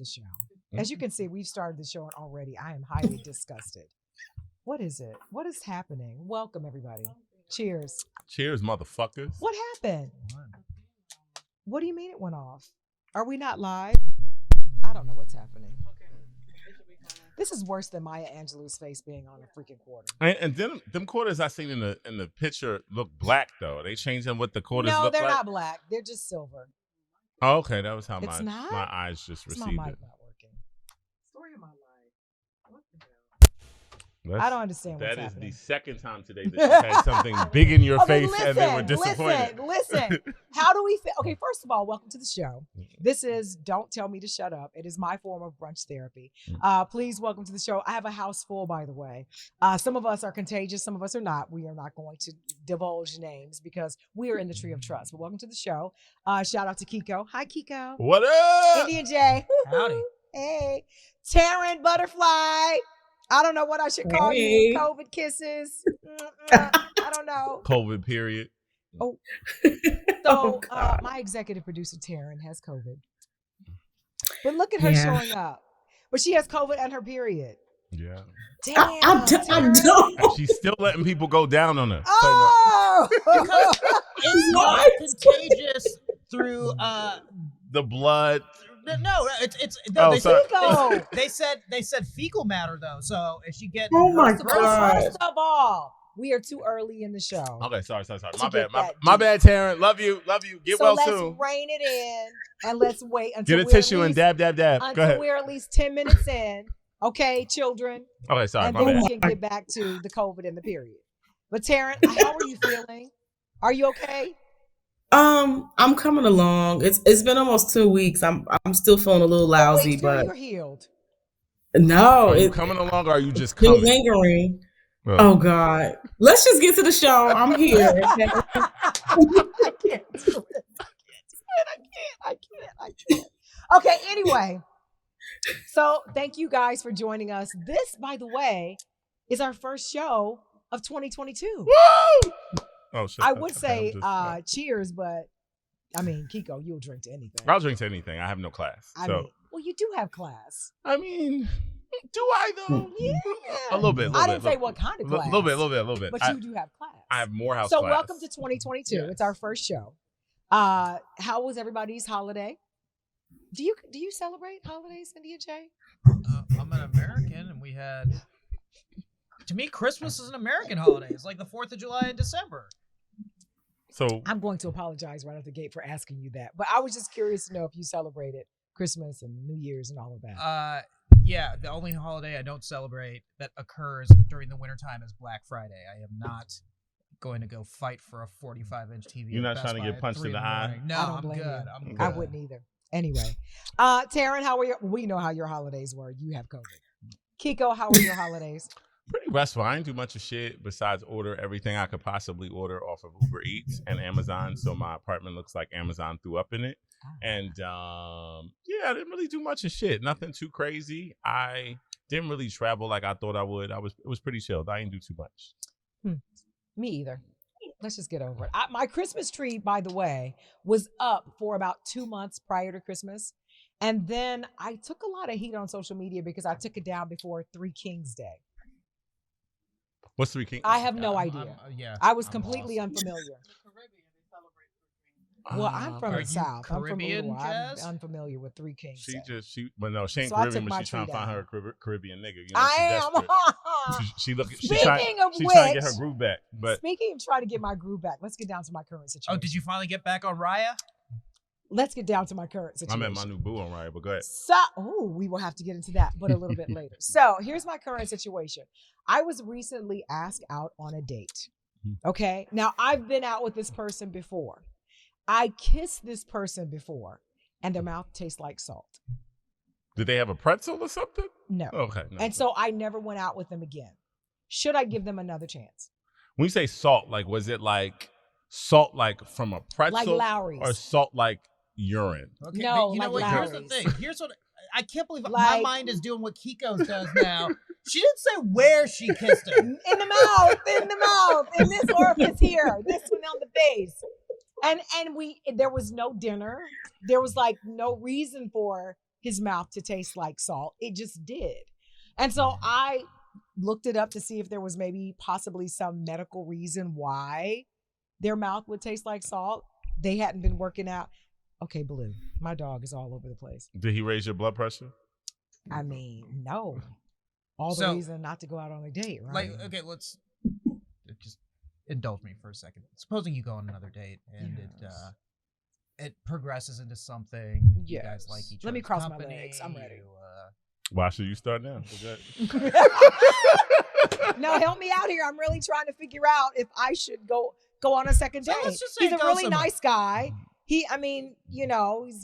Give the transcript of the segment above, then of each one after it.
the show. As you can see, we've started the show and already I am highly disgusted. What is it? What is happening? Welcome, everybody. Cheers. Cheers, motherfuckers. What happened? What do you mean it went off? Are we not live? I don't know what's happening. This is worse than Maya Angelou's face being on a freaking quarter. And them quarters I seen in the picture look black though. They changed them what the quarters look like. No, they're not black. They're just silver. Oh, okay, that was how It's not? my eyes just It's received my mic it. not working. Story of my life. What the hell? I don't understand what's That is happening. the second time today that you've had something big in your Okay, face and then we're disappointed. Listen. How do we feel? Okay, first of all, welcome to the show. This is Don't Tell Me to Shut Up. It is my form of brunch therapy. Please welcome to the show. I have a house full, by the way. Some of us are contagious. Some of us are not. We are not going to divulge names because we are in the tree of trust. But welcome to the show. Shout out to Kiko. Hi, Kiko. What up? Indian J. Howdy. Hey. Taryn Butterfly. I don't know what I should call you. COVID kisses. I don't know. COVID period. Oh. So my executive producer, Taryn, has COVID. But look at her showing up. But she has COVID and her period. Yeah. Damn. I'm done. And she's still letting people go down on her. Oh! It's not contagious through The blood. no, it's Oh, they, sorry. Kiko. they said fecal matter though. So if she get Oh my God. First of all, we are too early in the show. Okay, sorry. To My bad. get that My deep. bad, Taryn. Love you. Get So well let's soon. rein it in and let's wait until Get a we're tissue at and least, dab. Go until ahead. we're at least 10 minutes in. Okay, children. Okay, sorry. And My then bad. we can get back to the COVID and the period. But Taryn, how are you feeling? Are you okay? I'm coming along. It's been almost 2 weeks. I'm still feeling a little lousy, but You're healed. no, Are you it's coming along or are you just still coming? lingering. Oh. Oh God. Let's just get to the show. I'm here. Okay? I can't do it. I can't. Okay, anyway. So thank you guys for joining us. This, by the way, is our first show of 2022. Woo! Oh, shit. I would Okay, say I'm just- cheers, but I mean, Kiko, you'll drink to anything. I'll drink to anything. I have no class. I So, mean, well, you do have class. I mean, do I though? Yeah. A little bit. I didn't say what kind of class. A little bit. But you do have class. I have more house So class. welcome to 2022. Yes. It's our first show. How was everybody's holiday? Do you celebrate holidays, India J? I'm an American, and we had. To me, Christmas is an American holiday. It's like the 4th of July in December. So I'm going to apologize right out the gate for asking you that, but I was just curious to know if you celebrated Christmas and New Year's and all of that. Yeah, the only holiday I don't celebrate that occurs during the wintertime is Black Friday. I am not going to go fight for a 45-inch TV. You're at not Best trying to Buy get at punched 3 in the the eye? morning. No, I don't I'm blame good. you. I'm Okay. good. I wouldn't either. Anyway, Taryn, how were we know how your holidays were. You have COVID. Kiko, how were your holidays? pretty restful. I didn't do much of shit besides order everything I could possibly order off of Uber Eats and Amazon. So my apartment looks like Amazon threw up in it. And yeah, I didn't really do much of shit. Nothing too crazy. I didn't really travel like I thought I would. It was pretty chilled. I didn't do too much. Me either. Let's just get over it. My Christmas tree, by the way, was up for about 2 months prior to Christmas. And then I took a lot of heat on social media because I took it down before Three Kings Day. What's Three Kings? I have no idea. Yeah, I was I'm completely lost. unfamiliar. Ah, Well, I'm from Are the you South. Caribbean, I'm from Uruguay. Jazz? I'm unfamiliar with Three Kings Day. But no, she ain't So I Caribbean, took but my she's trying to tree find down. her a Caribbean nigga. You know, I she's am. desperate. She Speaking of she's trying to get which- her groove back. But Speaking of trying to get my groove back, let's get down to my current situation. Oh, did you finally get back on Raya? Let's get down to my current I situation. met my new boo on Raya, but go ahead. So, we will have to get into that, but a little bit later. So, here's my current situation. I was recently asked out on a date. Okay. Now, I've been out with this person before. I kissed this person before, and their mouth tastes like salt. Did they have a pretzel or something? No. Okay. No. And so I never went out with them again. Should I give them another chance? When you say salt, like was it like salt like from a pretzel? Like Lowry's. Or salt like urine? Okay, No, but you know like what? Here's the Lowry's. thing. Here's what I can't believe my Like- mind is doing what Kiko's does now. She didn't say where she kissed him. In the mouth, in this orifice here, this one on the face. And there was no dinner. There was like no reason for his mouth to taste like salt. It just did. And so I looked it up to see if there was maybe possibly some medical reason why their mouth would taste like salt. They hadn't been working out. Okay, Blue, my dog is all over the place. Did he raise your blood pressure? I mean, no. All the reason not to go out on a date, right? Like, okay, let's just indulge me for a second. Supposing you go on another date and it progresses into something. You guys like each other. Let me cross my legs. I'm ready. Why should you start now? No, help me out here. I'm really trying to figure out if I should go on a second date. Let's just say He's a really nice guy. He's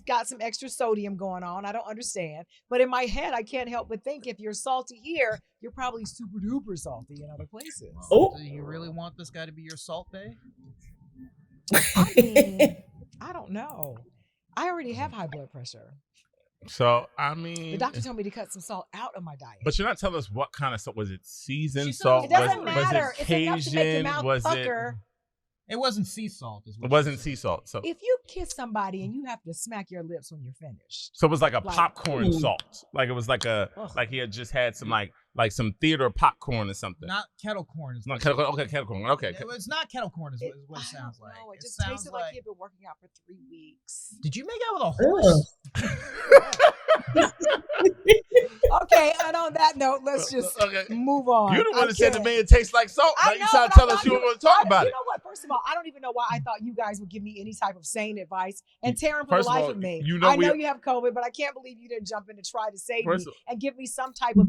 got some extra sodium going on. I don't understand. But in my head, I can't help but think if you're salty here, you're probably super duper salty in other places. Do you really want this guy to be your salt bae? I mean, I don't know. I already have high blood pressure. So, I mean, the doctor told me to cut some salt out of my diet. But you're not telling us what kind of salt. Was it seasoned salt? It doesn't matter. Was it Cajun? It's enough to make your mouth pucker. It wasn't sea salt. It wasn't sea salt. So if you kiss somebody and you have to smack your lips when you're finished. So it was like a popcorn salt. Like it was like like he had just had some like some theater popcorn or something. Not kettle corn. It's not kettle corn. Okay, kettle corn. Okay. It's not kettle corn is what it sounds like. No, it just tasted like he'd been working out for 3 weeks. Did you make out with a horse? Okay, and on that note, let's just move on. You the one that said the man tastes like salt. Now you trying to tell us you don't want to talk about it. You know what? First of all, I don't even know why I thought you guys would give me any type of sane advice. And Taryn, for the life of me, I know you have COVID, but I can't believe you didn't jump in to try to save me and give me some type of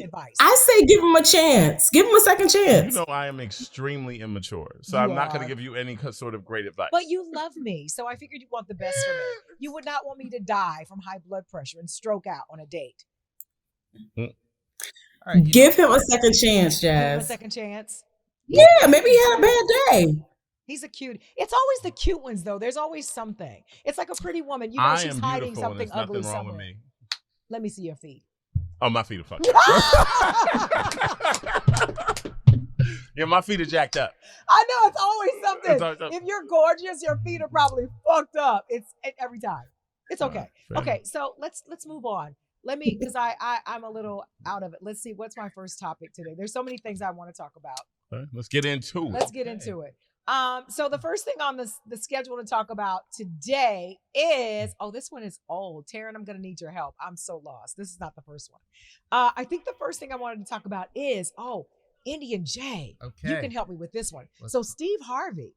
advice. I say give him a chance. Give him a second chance. You know I am extremely immature, so I'm not going to give you any sort of great advice. But you love me, so I figured you want the best for me. You would not want me to die from high blood pressure and stroke out on a date. All right, give him a second chance, Jazz. Give him a second chance. Yeah, maybe he had a bad day. He's a cute. It's always the cute ones, though. There's always something. It's like a pretty woman. You know, she's hiding something ugly somewhere. With me. Let me see your feet. Oh, my feet are fucked up. Yeah, my feet are jacked up. I know, it's always something. If you're gorgeous, your feet are probably fucked up. It's every time. It's okay. Okay, so let's move on. Because I'm a little out of it. Let's see, what's my first topic today? There's so many things I want to talk about. Okay, let's get into it. Let's get into it. So the first thing on the schedule to talk about today is, this one is old. Taryn, I'm going to need your help. I'm so lost. This is not the first one. I think the first thing I wanted to talk about is, Indian J. Okay. You can help me with this one. So Steve Harvey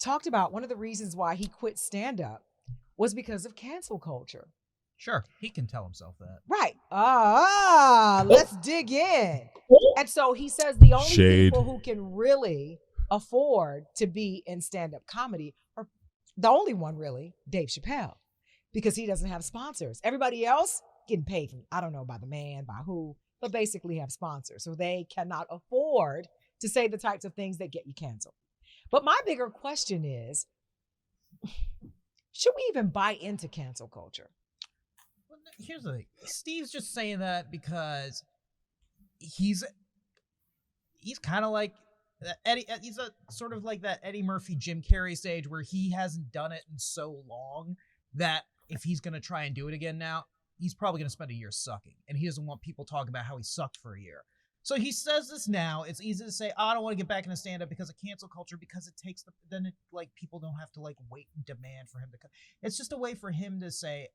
talked about one of the reasons why he quit stand-up was because of cancel culture. Sure, he can tell himself that. Right. Let's dig in. And so he says the only people who can really afford to be in stand-up comedy are the only one really, Dave Chappelle, because he doesn't have sponsors. Everybody else getting paid from, I don't know by the man, by who, but basically have sponsors. So they cannot afford to say the types of things that get you canceled. But my bigger question is, should we even buy into cancel culture? Here's the thing. Steve's just saying that because he's kind of like Eddie. He's a sort of like that Eddie Murphy, Jim Carrey stage where he hasn't done it in so long that if he's going to try and do it again now, he's probably going to spend a year sucking, and he doesn't want people talking about how he sucked for a year. So he says this now. It's easy to say, I don't want to get back into stand-up because of cancel culture, because it takes people don't have to wait and demand for him to come. It's just a way for him to say,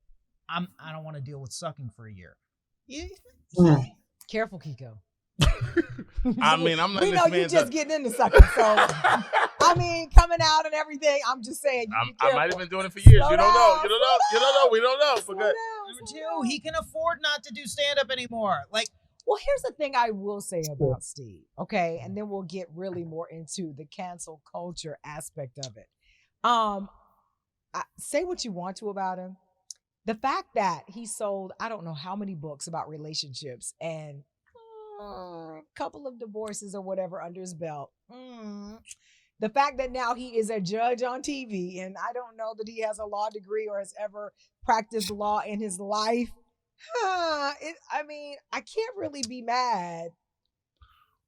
I don't want to deal with sucking for a year. Careful, Kiko. I mean, I'm not. We know you just getting into sucking, so I mean, coming out and everything. I'm just saying. I might have been doing it for years. You don't know. You don't know. You don't know. We don't know. Number two, he can afford not to do stand-up anymore. Well, here's the thing I will say about Steve. Okay, and then we'll get really more into the cancel culture aspect of it. Say what you want to about him. The fact that he sold, I don't know how many books about relationships and a couple of divorces or whatever under his belt. The fact that now he is a judge on TV, and I don't know that he has a law degree or has ever practiced law in his life. I can't really be mad.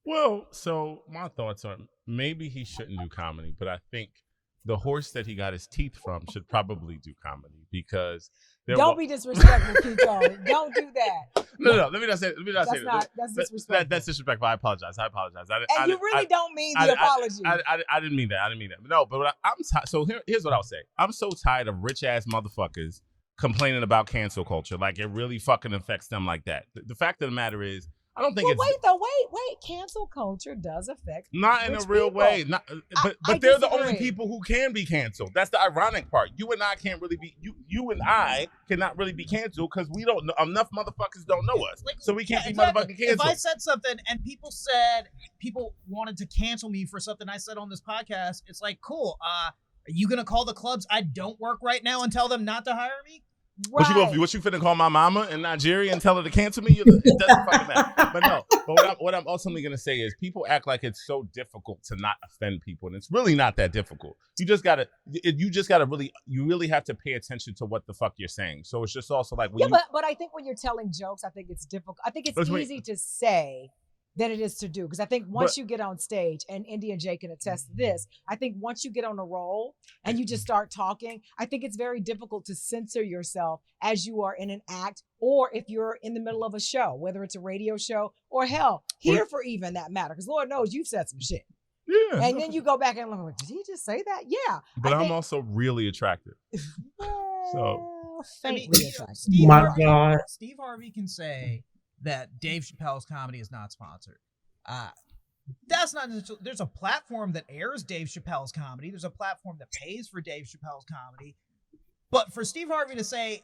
Well, so my thoughts are maybe he shouldn't do comedy, but I think the horse that he got his teeth from should probably do comedy, because Don't be disrespectful, Kiko. Don't do that. No. Let me not say. That's disrespectful. That's disrespectful. I apologize. And you really don't mean the apology. I didn't mean that. No, but here's what I'll say. I'm so tired of rich ass motherfuckers complaining about cancel culture. Like it really fucking affects them like that. The fact of the matter is, I don't think wait. Cancel culture does affect not in a real people. way. But they're the only people who can be canceled. That's the ironic part. You and I can't really be. You and I cannot really be canceled because we don't know enough. Motherfuckers don't know us, so we can't be motherfucking canceled. If I said something and people wanted to cancel me for something I said on this podcast, it's like, cool. Are you gonna call the clubs I don't work right now and tell them not to hire me? Right. What you finna call my mama in Nigeria and tell her to cancel me? It doesn't fucking matter. But no. But what I'm ultimately gonna say is people act like it's so difficult to not offend people, and it's really not that difficult. You really have to pay attention to what the fuck you're saying. So it's just also like but I think when you're telling jokes, I think it's difficult. I think it's easy to say than it is to do. Because I think once you get on stage, and Indy and Jay can attest to this, I think once you get on a roll and you just start talking, I think it's very difficult to censor yourself as you are in an act, or if you're in the middle of a show, whether it's a radio show or hell, here for even that matter. Because Lord knows you've said some shit. Yeah. And then you go back and look like, did he just say that? Yeah. But I'm also really attractive. So Steve Harvey can say that Dave Chappelle's comedy is not sponsored. That's not. There's a platform that airs Dave Chappelle's comedy. There's a platform that pays for Dave Chappelle's comedy. But for Steve Harvey to say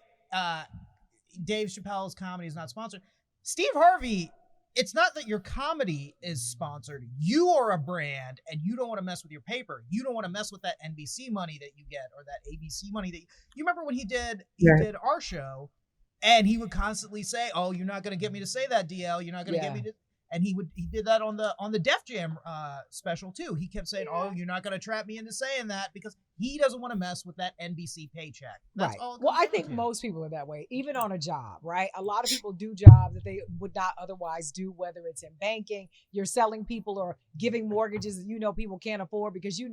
Dave Chappelle's comedy is not sponsored, Steve Harvey, it's not that your comedy is sponsored. You are a brand, and you don't want to mess with your paper. You don't want to mess with that NBC money that you get, or that ABC money that you remember when he did our show. And he would constantly say, "Oh, you're not going to get me to say that, DL. You're not going to get me to." And he did that on the Def Jam special too. He kept saying, "Oh, you're not going to trap me into saying that," because he doesn't want to mess with that NBC paycheck. That's all. Well, I think most people are that way, even on a job, right? A lot of people do jobs that they would not otherwise do, whether it's in banking, you're selling people, or giving mortgages that people can't afford because you're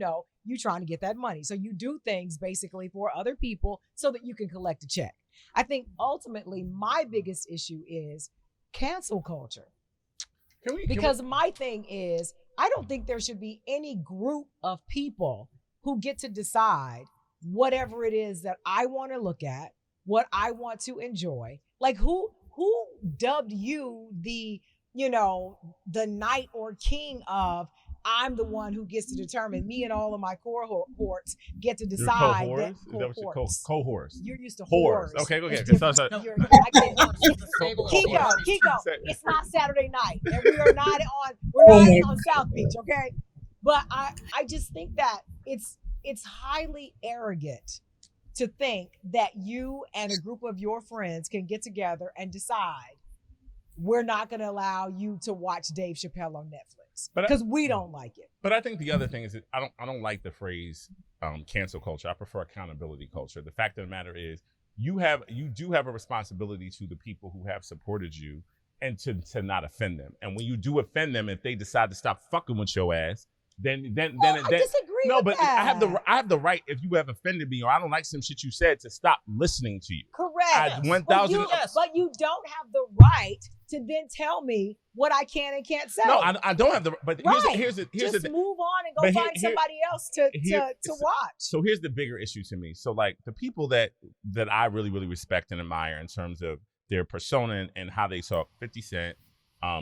trying to get that money. So you do things basically for other people so that you can collect a check. I think ultimately my biggest issue is cancel culture. Because my thing is, I don't think there should be any group of people who get to decide whatever it is that I want to look at, what I want to enjoy. Like who dubbed you the knight or king of, I'm the one who gets to determine, me and all of my cohorts get to decide. Cohorts. You're used to whores. whores. Okay. Kiko, it's not Saturday night, and we're not on South Beach, okay? But I just think that it's highly arrogant to think that you and a group of your friends can get together and decide we're not going to allow you to watch Dave Chappelle on Netflix because we don't like it. But I think the other thing is that I don't like the phrase cancel culture. I prefer accountability culture. The fact of the matter is you do have a responsibility to the people who have supported you and to not offend them. And when you do offend them, if they decide to stop fucking with your ass, then I disagree. No, with but that. I have the right, if you have offended me or I don't like some shit you said, to stop listening to you. Correct. 1,000. But you don't have the right to then tell me what I can and can't say. No, I don't have the. But here's the just move on and go find somebody else to watch. So here's the bigger issue to me. So like the people that I really really respect and admire in terms of their persona and how they talk, 50 Cent.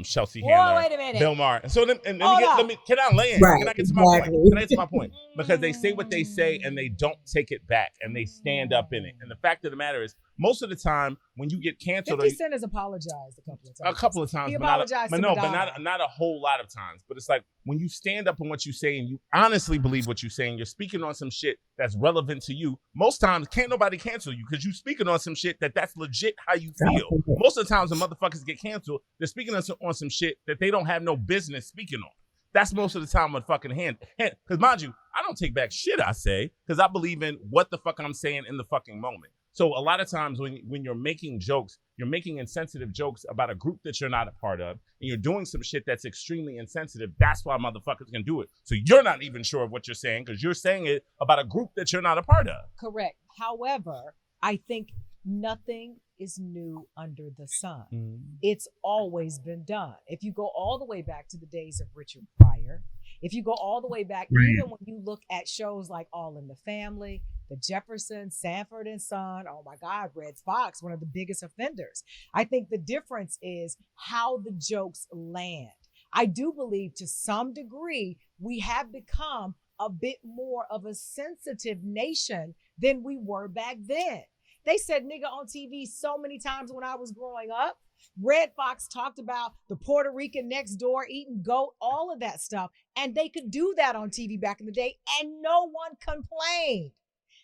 Chelsea Handler, wait a minute. Bill Maher. So can I lay in? Right, can I get to my point? Can I get to my point? Because they say what they say and they don't take it back and they stand up in it. And the fact of the matter is, most of the time when you get canceled, 50 Cent has apologized a couple of times. He but apologized not a whole lot of times. But it's like when you stand up on what you say and you honestly believe what you're saying, you're speaking on some shit that's relevant to you. Most times, can't nobody cancel you because you're speaking on some shit that's legit how you feel. Most of the times when motherfuckers get canceled, they're speaking on some shit that they don't have no business speaking on. That's most of the time on fucking hand. Because mind you, I don't take back shit I say because I believe in what the fuck I'm saying in the fucking moment. So a lot of times when you're making jokes, you're making insensitive jokes about a group that you're not a part of, and you're doing some shit that's extremely insensitive. That's why motherfuckers can do it. So you're not even sure of what you're saying because you're saying it about a group that you're not a part of. Correct. However, I think nothing is new under the sun. Mm. It's always been done. If you go all the way back to the days of Richard Pryor, if you go all the way back, even when you look at shows like All in the Family, The Jeffersons, Sanford and Son, oh my God, Red Fox, one of the biggest offenders. I think the difference is how the jokes land. I do believe to some degree we have become a bit more of a sensitive nation than we were back then. They said nigga on TV so many times when I was growing up. Red Fox talked about the Puerto Rican next door eating goat, all of that stuff. And they could do that on TV back in the day and no one complained.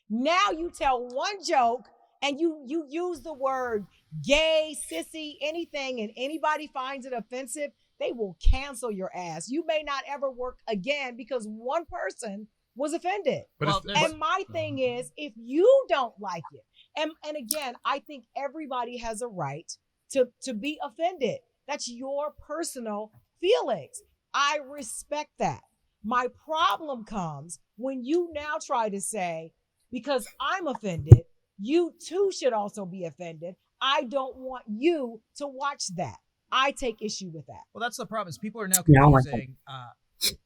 Now you tell one joke and you use the word gay, sissy, anything, and anybody finds it offensive, they will cancel your ass. You may not ever work again because one person was offended. And my thing is, if you don't like it, and again, I think everybody has a right to be offended. That's your personal feelings. I respect that. My problem comes when you now try to say, because I'm offended, you too should also be offended. I don't want you to watch that. I take issue with that. Well, that's the problem. Is people are now confusing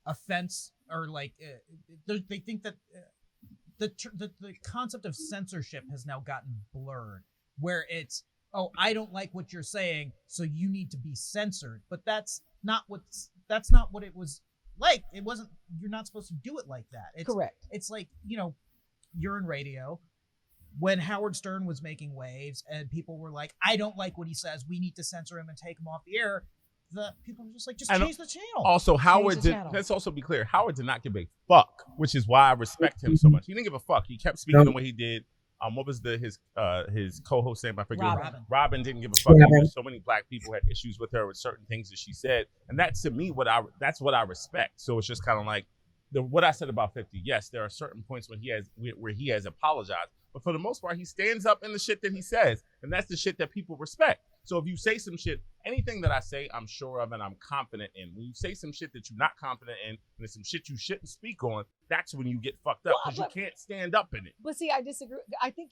offense or like they think that the concept of censorship has now gotten blurred, where it's, oh, I don't like what you're saying, so you need to be censored. But that's not what it was like. It wasn't. You're not supposed to do it like that. It's, correct. It's like, you're in radio. When Howard Stern was making waves and people were like, I don't like what he says, we need to censor him and take him off the air, the people were just like, just change the channel. Also, Howard did, let's also be clear, Howard did not give a fuck, which is why I respect him so much. He didn't give a fuck. He kept speaking the way he did. What was his co-host name? I forget. Robin didn't give a fuck. So many black people had issues with her with certain things that she said. And that's, to me, that's what I respect. So it's just kind of like what I said about 50. Yes, there are certain points where he has apologized. But for the most part, he stands up in the shit that he says. And that's the shit that people respect. So if you say some shit, anything that I say, I'm sure of and I'm confident in. When you say some shit that you're not confident in, and it's some shit you shouldn't speak on, that's when you get fucked up because you can't stand up in it. But see, I disagree. I think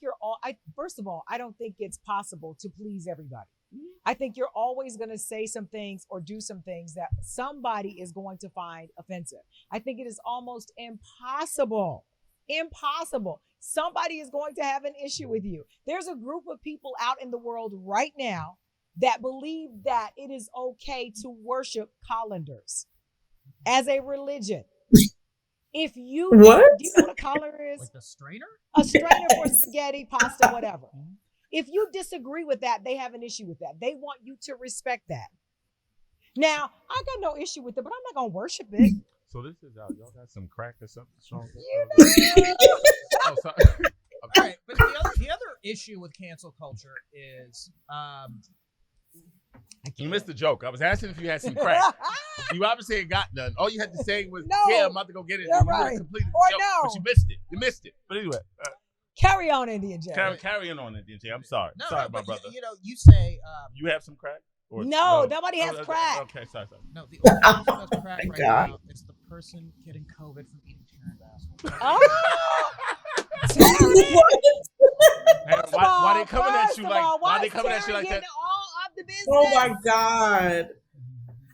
first of all, I don't think it's possible to please everybody. I think you're always going to say some things or do some things that somebody is going to find offensive. I think it is almost impossible. Somebody is going to have an issue with you. There's a group of people out in the world right now that believe that it is okay to worship colanders as a religion. If you do you know what a colander is? Like the strainer? A strainer for spaghetti, pasta, whatever. If you disagree with that, they have an issue with that. They want you to respect that. Now, I got no issue with it, but I'm not going to worship it. So this is out. Y'all got some crack or something strong? Oh, sorry. All right, but the other issue with cancel culture is you missed the joke. I was asking if you had some crack. You obviously ain't got none. All you had to say was, no, yeah, I'm about to go get it. You're right. Or joke, no. But you missed it. You missed it. But anyway. Carry on, Indian Jay. Carrying on, Indian Jay. I'm sorry. Sorry, my brother. You say... you have some crack? Or, no, nobody has crack. Okay, sorry. No, the only person who has crack right now is the person getting COVID from eating Terran bass. Oh! Why they coming at you like? Why they coming at you like that? All of the business. Oh my God!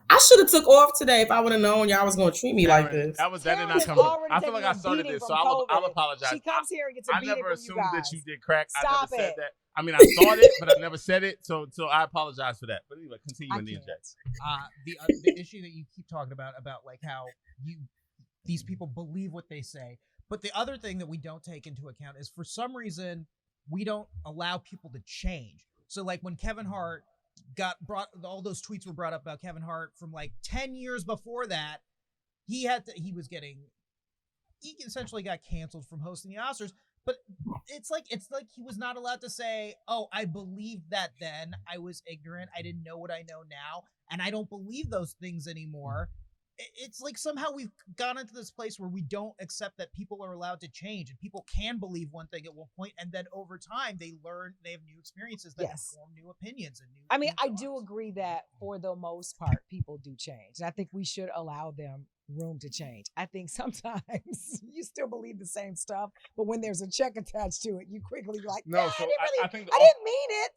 I should have took off today if I would have known y'all was going to treat me like this. That did not come. I feel like I started this, so I'll apologize. She comes here and gets a beating from you guys. I never assumed that you did crack. Stop I never said it. that. I mean, I thought it, but I never said it. So I apologize for that. But anyway, continue in the inject. The issue that you keep talking about like how these people believe what they say. But the other thing that we don't take into account is for some reason we don't allow people to change. So like when Kevin Hart all those tweets were brought up about Kevin Hart from like 10 years before that, he essentially got canceled from hosting the Oscars. But it's like he was not allowed to say, oh, I believed that then. I was ignorant. I didn't know what I know now. And I don't believe those things anymore. It's like somehow we've gone into this place where we don't accept that people are allowed to change and people can believe one thing at one point, and then over time they have new experiences that inform new opinions and new. I do agree that for the most part people do change, and I think we should allow them room to change. I think sometimes you still believe the same stuff, but when there's a check attached to it, you quickly like, No, nah, so I I think didn't mean it.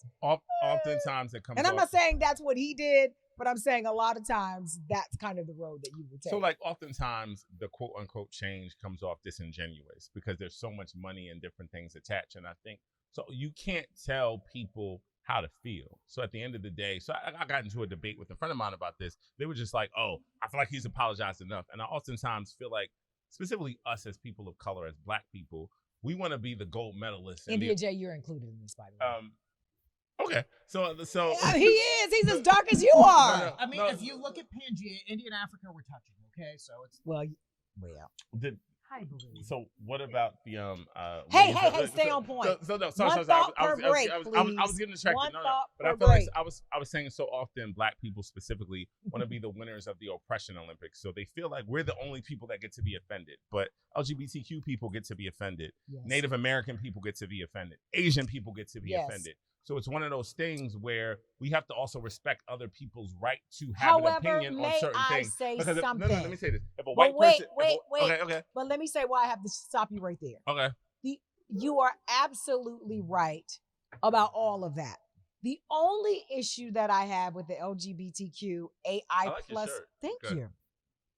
Oftentimes it comes And I'm off. not saying that's what he did, but I'm saying a lot of times that's kind of the road that you would take. So, like, oftentimes the quote unquote change comes off disingenuous because there's so much money and different things attached. And I think so you can't tell people how to feel. So at the end of the day, so I got into a debate with a friend of mine about this. They were just like, oh, I feel like he's apologized enough. And I oftentimes feel like, specifically us as people of color, as Black people, we want to be the gold medalists. India J, you're included in this, by the way. Okay, so yeah, he is. He's as dark as you are. No, I mean, if you look at Pangea, India and Africa we're touching. Okay, so it's well. So what about the Hey, stay on point. Sorry. I was getting distracted. But I feel like I was saying so often Black people specifically want to be the winners of the oppression Olympics. So they feel like we're the only people that get to be offended. But LGBTQ people get to be offended. Yes. Native American people get to be offended. Asian people get to be offended. So it's one of those things where we have to also respect other people's right to have an opinion on certain things. Say because something? Let me say this. If a white person, wait. Okay. But let me say why I have to stop you right there. Okay. You are absolutely right about all of that. The only issue that I have with the LGBTQ AI plus, thank you.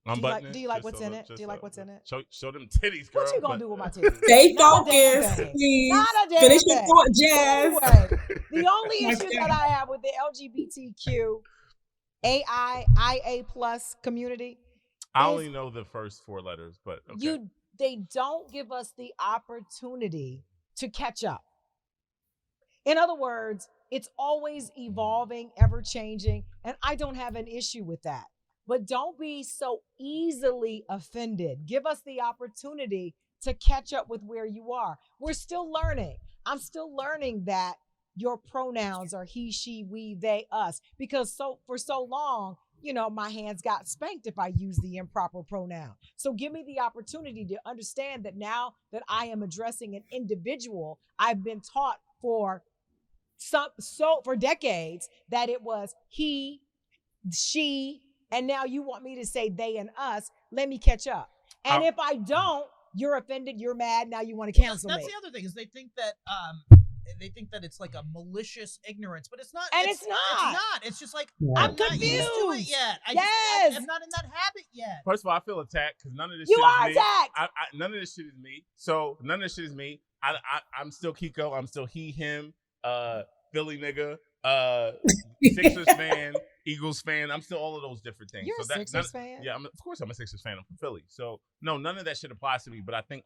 Do you like what's in it? Do you like what's in it? Show them titties, girl. What you gonna do with my titties? Stay focused, please. Finish your thought, Jazz. Anyway, the only issue that I have with the LGBTQ IA plus community, I only know the first 4 letters, but okay. They don't give us the opportunity to catch up. In other words, it's always evolving, ever changing, and I don't have an issue with that. But don't be so easily offended. Give us the opportunity to catch up with where you are. We're still learning. I'm still learning that your pronouns are he, she, we, they, us. Because for so long, my hands got spanked if I use the improper pronoun. So give me the opportunity to understand that now that I am addressing an individual, I've been taught for decades that it was he, she, and now you want me to say they and us. Let me catch up. And if I don't, you're offended, you're mad, now you want to cancel me. That's the other thing is they think that it's like a malicious ignorance, but it's not. And it's not. It's not. It's just like I'm not confused. used to it yet. I'm not in that habit yet. First of all, I feel attacked because none of this shit is me. You are attacked. None of this shit is me. So none of this shit is me. I'm still Kiko. I'm still he, him, Philly nigga, Sixers fan, Eagles fan. I'm still all of those different things. You're a Sixers fan? Yeah, of course I'm a Sixers fan. I'm from Philly. So no, none of that shit applies to me. But I think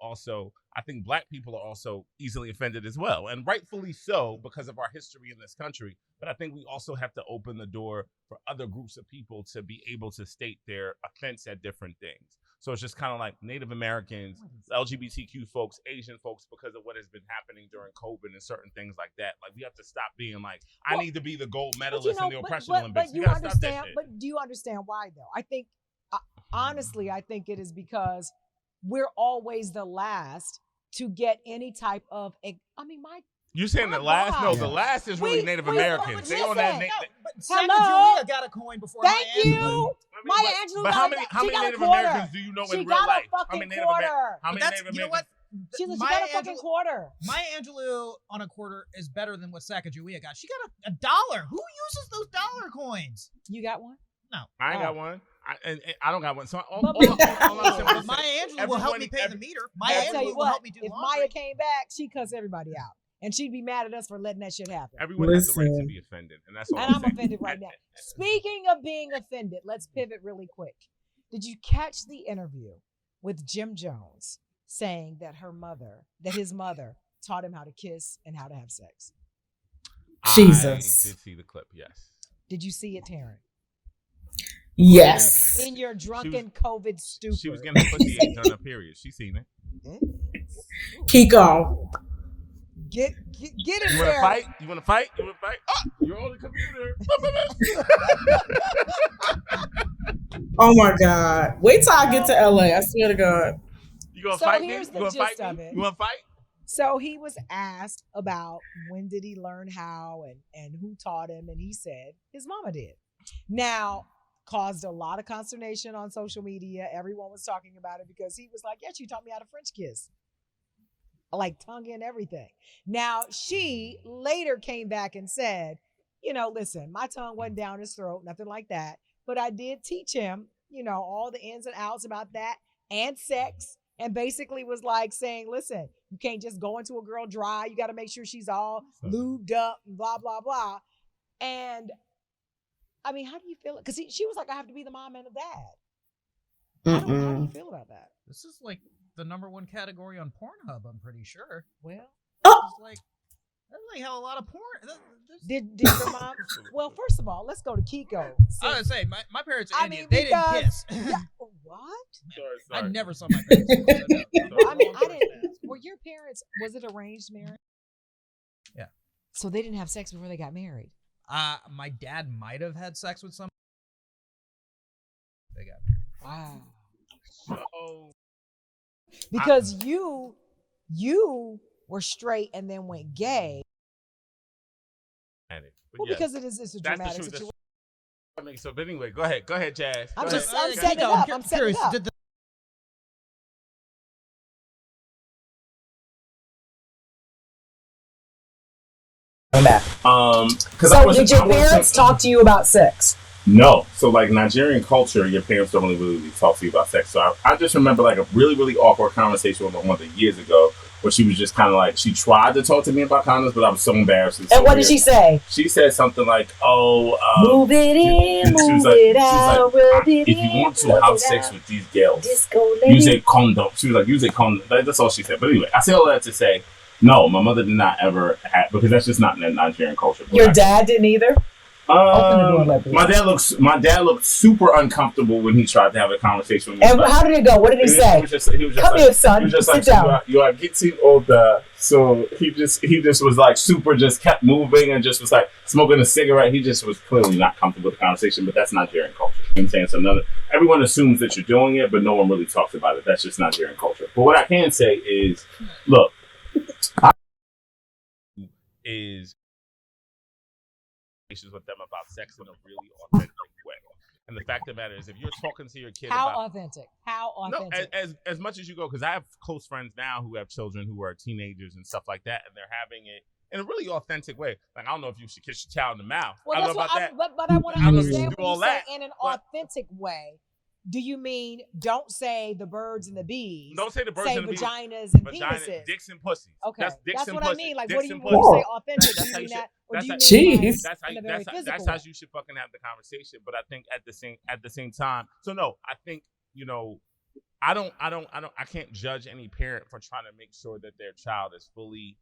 Black people are also easily offended as well. And rightfully so because of our history in this country. But I think we also have to open the door for other groups of people to be able to state their offense at different things. So it's just kind of like Native Americans, LGBTQ folks, Asian folks, because of what has been happening during COVID and certain things like that. Like we have to stop being like, I need to be the gold medalist in the oppression Olympics. But you understand? But do you understand why though? I think, honestly, it is because we're always the last to get any type of. You saying the last? No, the last is really Native Americans. They on that. But Sacagawea got a coin before. Thank you. Maya Angelou. But how many Native Americans do you know in real life? How many Native Americans? You know what? She got a fucking quarter. Maya Angelou on a quarter is better than what Sacagawea got. She got a dollar. Who uses those dollar coins? You got one? No, I ain't got one. I don't got one. So Maya Angelou will help me pay the meter. Maya Angelou will help me do laundry. If Maya came back, she'd cuss everybody out. And she'd be mad at us for letting that shit happen. Everyone has the right to be offended. And that's all I'm offended right now. Speaking of being offended, let's pivot really quick. Did you catch the interview with Jim Jones saying that his mother taught him how to kiss and how to have sex? Jesus. I did see the clip, yes. Did you see it, Taryn? Yes. In your drunken COVID stupor. She was getting her pussy ate during her period. She seen it. Kiko. Get in you there. You want to fight? Oh, you're on the computer. Oh my God. Wait till I get to LA. I swear to God. You gonna fight me? Here's You the gonna gist fight of me? it. You wanna fight? So he was asked about when did he learn how and who taught him, and he said his mama did. Now, caused a lot of consternation on social media. Everyone was talking about it because he was like, yes, you taught me how to French kiss. Like tongue and everything. Now, she later came back and said, listen, my tongue wasn't down his throat, nothing like that. But I did teach him, all the ins and outs about that and sex. And basically was like saying, listen, you can't just go into a girl dry. You got to make sure she's all lubed up and blah, blah, blah. And I mean, how do you feel? Because she was like, I have to be the mom and the dad. How do you feel about that? This is like the #1 category on Pornhub, I'm pretty sure. Well, it's like, that's like how a lot of porn. Did your mom? Well, first of all, let's go to Kiko. I would say my parents are Indian. They didn't kiss. Yeah, what? Sorry. I never saw my parents kiss. I mean, I didn't. Were your parents? Was it arranged marriage? Yeah. So they didn't have sex before they got married. My dad might have had sex with someone. They got married. Wow. So, because you were straight and then went gay. Well, yes, because it's a dramatic situation. So, but anyway, go ahead, Jazz. I'm setting it up. I'm setting it up. So did your parents talk to you about sex? No. So like Nigerian culture, your parents don't really talk to you about sex. So I just remember like a really, really awkward conversation with my mother years ago where she was just kind of like, she tried to talk to me about condoms, but I was so embarrassed. And what did she say? She said something like, move it in, move it out, if you want to have sex with these girls, use a condom. She was like, use a condom. That's all she said. But anyway, I say all that to say, no, my mother did not ever have, because that's just not in the Nigerian culture. Your dad didn't either? My dad looked super uncomfortable when he tried to have a conversation with me. And how did it go? What did he say? He was just Come here, son. He was just Sit like, down. you are getting older. So he just was like super, just kept moving and just was like smoking a cigarette. He just was clearly not comfortable with the conversation, but that's Nigerian culture. You know what I'm saying? So everyone assumes that you're doing it, but no one really talks about it. That's just Nigerian culture. But what I can say is, look, is with them about sex in a really authentic way. And the fact of the matter is, if you're talking to your kid How authentic? No, as much as you go, because I have close friends now who have children who are teenagers and stuff like that, and they're having it in a really authentic way. Like, I don't know if you should kiss your child in the mouth. Well, I don't know about that. But I want to understand do what all you say that, in an authentic way. Do you mean don't say the birds and the bees? Don't say the birds and the bees. Vaginas and penises. Dicks and pussies. Okay, that's what pussy. I mean. Like, dicks what do you mean when you say authentic? Do you mean that, or do you mean that's how you should fucking have the conversation. But I think at the same time, so no, I think I can't judge any parent for trying to make sure that their child is fully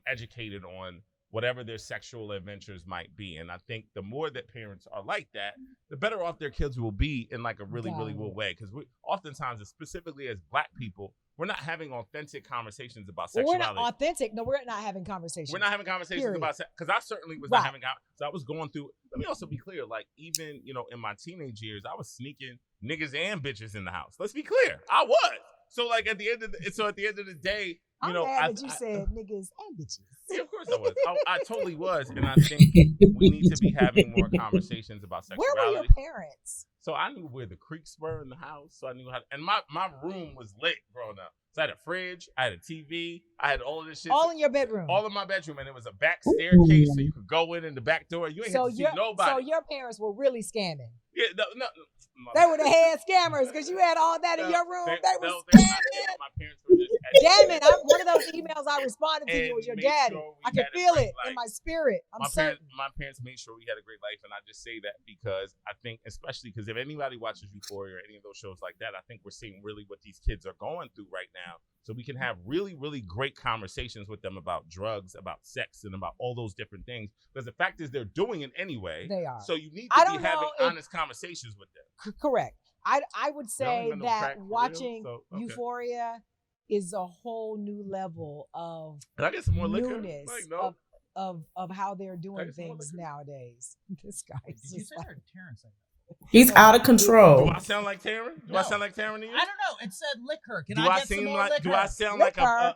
educated on whatever their sexual adventures might be. And I think the more that parents are like that, the better off their kids will be in like a really, really good way. Because we oftentimes, specifically as Black people, we're not having authentic conversations about sexuality. We're not authentic. No, we're not having conversations. We're not having conversations about sex. Because I certainly was not having So I was going through, let me also be clear, like even, in my teenage years, I was sneaking niggas and bitches in the house. Let's be clear. I was. So like at the end of the day, I'm glad that you said niggas and bitches. Yeah, of course I was. I totally was. And I think we need to be having more conversations about sexuality. Where were your parents? So I knew where the creeks were in the house. So I knew how and my room was lit growing up. So I had a fridge, I had a TV, I had all of this shit. All in your bedroom? All in my bedroom. And it was a back staircase so you could go in the back door. You ain't have to see nobody. So your parents were really scamming? Yeah, no. They were the head scammers because you had all that in your room. They were scamming. My parents were just damn it. One of those emails I responded to you was your daddy. I could feel it in my spirit. My parents made sure we had a great life. And I just say that because I think, especially because if anybody watches Euphoria or any of those shows like that, I think we're seeing really what these kids are going through right now. So we can have really, really great conversations with them about drugs, about sex, and about all those different things. Because the fact is they're doing it anyway. They are. So you need to be having honest conversations with them. Correct. I would say that watching Euphoria is a whole new level of newness of how they're doing things nowadays. This guy. Did you say Terrence? He's out of Do control. I sound like Taryn? Do No. I sound like Taryn to you? I don't know. It said liquor. Can Do I I get some seem more like? liquor? Do I sound Liquor.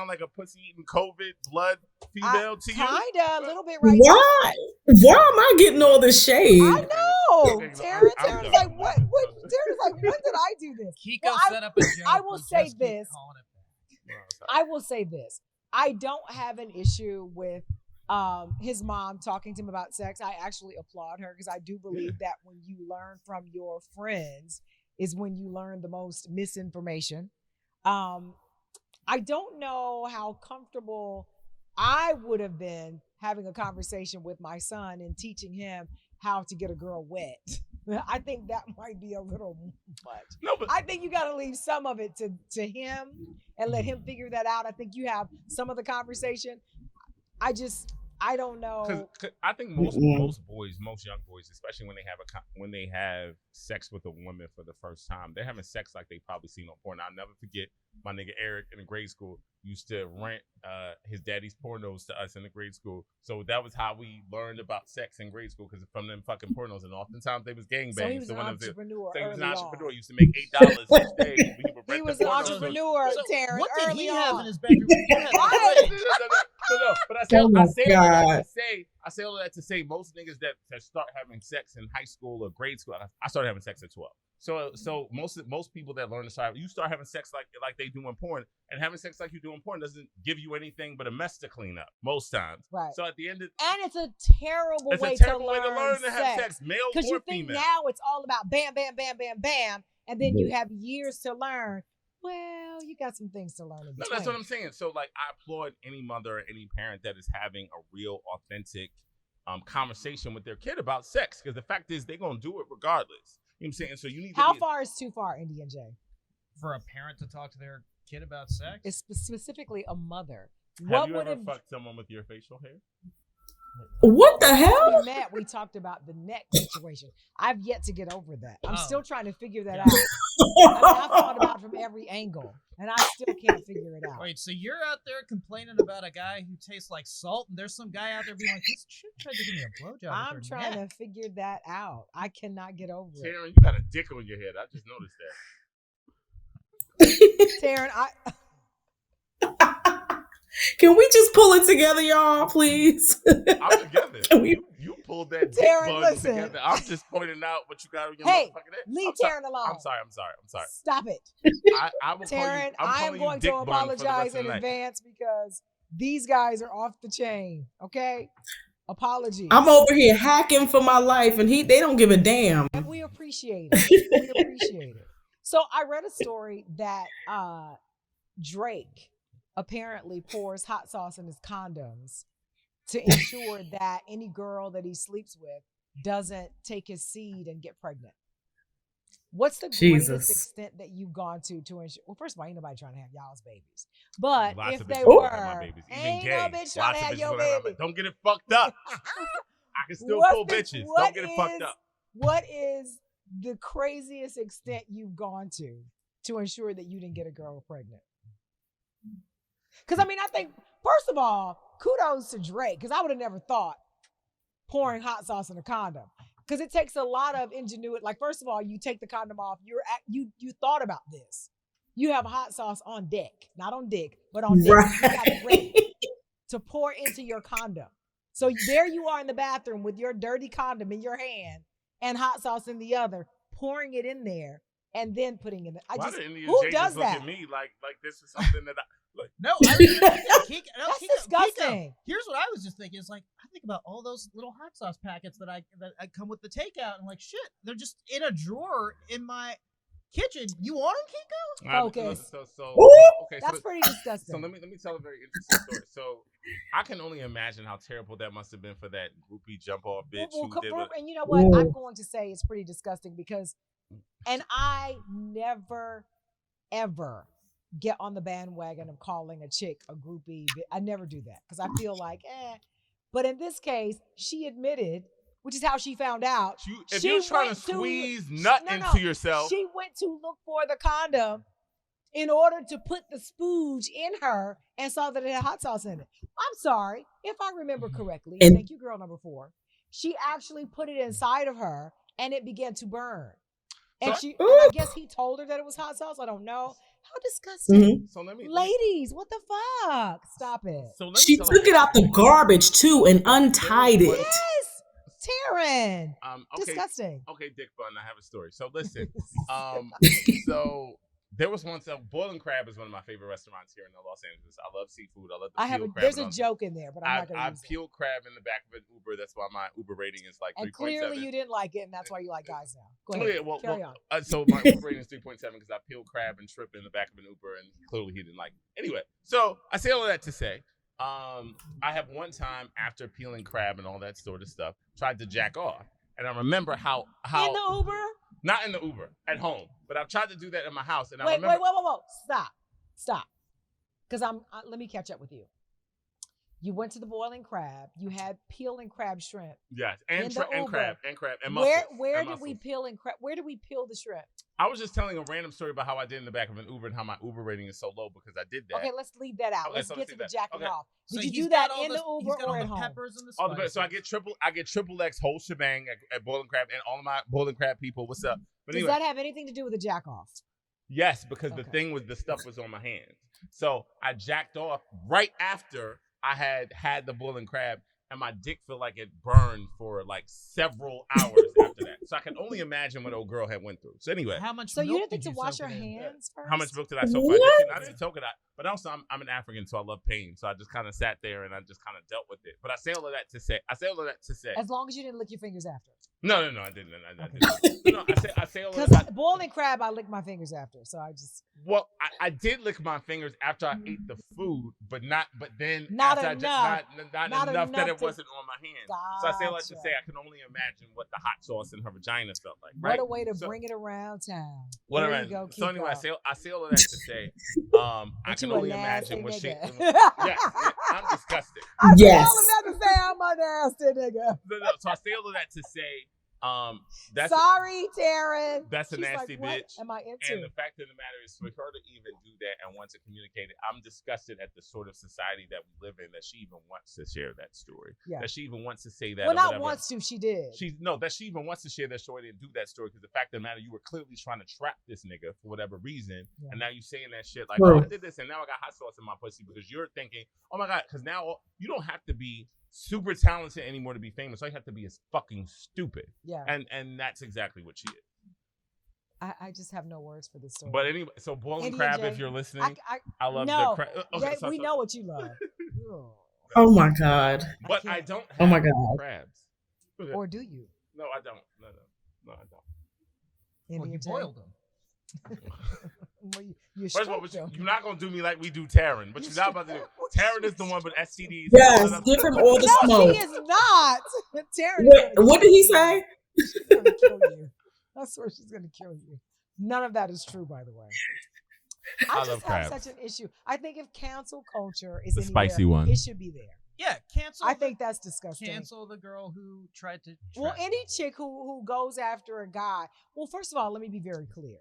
like a pussy eating COVID blood female to you? Kinda, a little bit right Why? Why am I getting all this shade? now. I know. Okay, no, Taryn's I'm like, done. what? Taryn's like, when did I do this? Kiko Well, set up a joke. I will we say just keep this. calling it back. I will say this. I don't have an issue with his mom talking to him about sex. I actually applaud her because I do believe that when you learn from your friends is when you learn the most misinformation. I don't know how comfortable I would have been having a conversation with my son and teaching him how to get a girl wet. I think that might be a little much. No, but I think you got to leave some of it to him and let him figure that out. I think you have some of the conversation. I don't know. Cause I think most young boys, especially when they have sex with a woman for the first time, they're having sex like they probably seen on porn. I'll never forget my nigga Eric in grade school used to rent his daddy's pornos to us in the grade school. So that was how we learned about sex in grade school, because from them fucking pornos, and oftentimes they was gangbangs. So he was an entrepreneur. He was an early entrepreneur. on. He used to make $8 each day. He was an entrepreneur, Taryn. What did early he on. have in his bedroom? No, but I say all of that to say most niggas that start having sex in high school or grade school, I started having sex at 12. So most people that learn to start, you start having sex like they do in porn, and having sex like you do in porn doesn't give you anything but a mess to clean up most times. Right. So at the end of and it's a terrible way to learn to have sex, male or because you think female. now it's all about bam, bam, bam, bam, bam, and then you have years to learn. Well, you got some things to learn. No, that's what I'm saying. So, like, I applaud any mother or any parent that is having a real, authentic conversation with their kid about sex, because the fact is they're gonna do it regardless. You know what I'm saying? So you need. How far is too far, Indy and Jay? For a parent to talk to their kid about sex? It's specifically a mother. Have you ever fucked someone with your facial hair? What the hell? We talked about the neck situation. I've yet to get over that. I'm still trying to figure that out. I've thought about it from every angle, and I still can't figure it out. Wait, so you're out there complaining about a guy who tastes like salt, and there's some guy out there being like, this chick tried to give me a blowjob. I'm trying to figure that out. I cannot get over it. Taryn, you got a dick on your head. I just noticed that. Taryn, Can we just pull it together, y'all, please? I'm together. You pulled that dick Taryn, bug listen. together. I'm just pointing out what you got on your Hey, motherfucking head. leave Taryn alone. I'm sorry. Stop it. I will call Taryn, you, I am going to apologize in advance because these guys are off the chain. Okay? Apologies. I'm over here hacking for my life, and they don't give a damn. And we appreciate it. So I read a story that Drake apparently pours hot sauce in his condoms to ensure that any girl that he sleeps with doesn't take his seed and get pregnant. What's the greatest extent that you've gone to ensure? Well, first of all, ain't nobody trying to have y'all's babies. But Lots if of they bitches were, have my babies. Even ain't gay. no bitch trying to have your baby. Don't get it fucked up. I can still pull bitches. Don't get it fucked up. What is the craziest extent you've gone to ensure that you didn't get a girl pregnant? Because, I mean, I think, first of all, kudos to Drake, because I would have never thought pouring hot sauce in a condom. Because it takes a lot of ingenuity. Like, first of all, you take the condom off. You thought about this. You have hot sauce on deck. Not on dick, but on deck. Right. You got it ready to pour into your condom. So there you are in the bathroom with your dirty condom in your hand and hot sauce in the other, pouring it in there and then putting it in. Who does that? Look at me like this is something that I... Like, no, I mean, that's disgusting. Here's what I was just thinking. It's like, I think about all those little hot sauce packets that I come with the takeout, and like, shit, they're just in a drawer in my kitchen. You want them, Kiko? Focus. Okay, that's pretty disgusting. So let me tell a very interesting story. So I can only imagine how terrible that must have been for that groupie jump off bitch and you know what? I'm going to say it's pretty disgusting because, and I never, ever get on the bandwagon of calling a chick a groupie. I never do that because I feel like, But in this case, she admitted, which is how she found out. If you're trying to squeeze nut into yourself. She went to look for the condom in order to put the spooge in her and saw that it had hot sauce in it. I'm sorry. If I remember correctly, thank you, girl number 4. She actually put it inside of her and it began to burn. So And I guess he told her that it was hot sauce. I don't know. How disgusting. Mm-hmm. So let me, Ladies, what the fuck? Stop it. So let me She tell took you. it out the garbage too and untied it. Yes, Taryn. Okay, Disgusting. Okay, Dick Bun, I have a story. So listen, so there was once Boiling Crab is one of my favorite restaurants here in Los Angeles. I love seafood. I love the peeled crab. There's a joke in there, but I'm not going to I use it. peeled crab in the back of an Uber. That's why my Uber rating is like 3.7. And clearly you didn't like it, and that's why you like guys now. Go ahead. Yeah, well, Carry on. So my Uber rating is 3.7 because I peeled crab and shrimp in the back of an Uber, and clearly he didn't like it. Anyway, so I say all of that to say, I have one time after peeling crab and all that sort of stuff, tried to jack off. And I remember how in the Uber? Not in the Uber, at home. But I've tried to do that in my house. And Wait. Stop. Because let me catch up with you. You went to the Boiling Crab. You had peeling crab shrimp. Yes, and crab and mussels. Where did we peel the shrimp? I was just telling a random story about how I did in the back of an Uber and how my Uber rating is so low because I did that. Okay, let's leave that out. Okay, let's so get to the that. jacking Okay. off. So Did you he's do that got all in the Uber he's got or all at the home? peppers and the All the spices. So I get triple X whole shebang at Boiling Crab and all of my Boiling Crab people. What's up? But Does anyway, that have anything to do with the jack off? yes, because the Okay. thing was the stuff was on my hands. So I jacked off right after I had the Boiling Crab. And my dick felt like it burned for like several hours after that. So I can only imagine what old girl had went through. So anyway. How much So you milk didn't think did to wash your soak it in? hands first? How much milk did I soak? What? I didn't soak it. But also I'm an African, so I love pain. So I just kind of sat there and I just kind of dealt with it. But I say all of that to say. As long as you didn't lick your fingers after. No, I didn't. I didn't. No, I say all of Because that. Boiling Crab, I lick my fingers after. So I just. Well, I did lick my fingers after I ate the food, but then Not after enough. not Not enough that enough it wasn't on my hands. So I say all that to Gotcha. say I can only imagine what the hot sauce in her vagina felt like. What Right? a way to So- bring it around town. Whatever. There you go, So anyway, Kiko. I say all of that to say, I But can you a only nasty imagine what she. nigga. Yes, I'm disgusted. I said Yes. all of that to say I'm a nasty nigga. No, so I say all of that to say, that's Sorry, Taryn. that's a She's nasty like, what bitch. am I into? And the fact of the matter is, for her to even do that and want to communicate it, I'm disgusted at the sort of society that we live in that she even wants to share that story. Yeah. That she even wants to say that. Well, or not whatever. wants to. She did. That she even wants to share that story and do that story because the fact of the matter, you were clearly trying to trap this nigga for whatever reason, Yeah. and now you saying that shit like, True. oh, I did this and now I got hot sauce in my pussy because you're thinking, oh my god, because now you don't have to be super talented anymore to be famous. All you have to be is fucking stupid, Yeah. and that's exactly what she is. I just have no words for this story. But anyway, so Boiling Indian Crab, Jay, if you're listening, I I love no, the crab. Okay, we know what you love. Ugh. Oh my God. But I I can't. don't have Oh my God. crabs. Or do you? No, I don't. No, I don't. Well, Indian you Jay? boiled them. Well, you First of all, stroked them. you're not gonna do me like we do Taryn. But you're not about to do. Taryn is the one with STDs. Yes, give him all the No, smoke. she is not. Taryn is Wait, gonna what kill did he you. say? She's gonna kill you. I swear she's gonna kill you. None of that is true, by the way. I I just love have crabs. such an issue. I think if cancel culture is The anywhere, spicy one. it should be there. Yeah, cancel. I think that's disgusting. cancel the girl who tried to. Well, trap any him. chick who goes after a guy. Well, first of all, let me be very clear.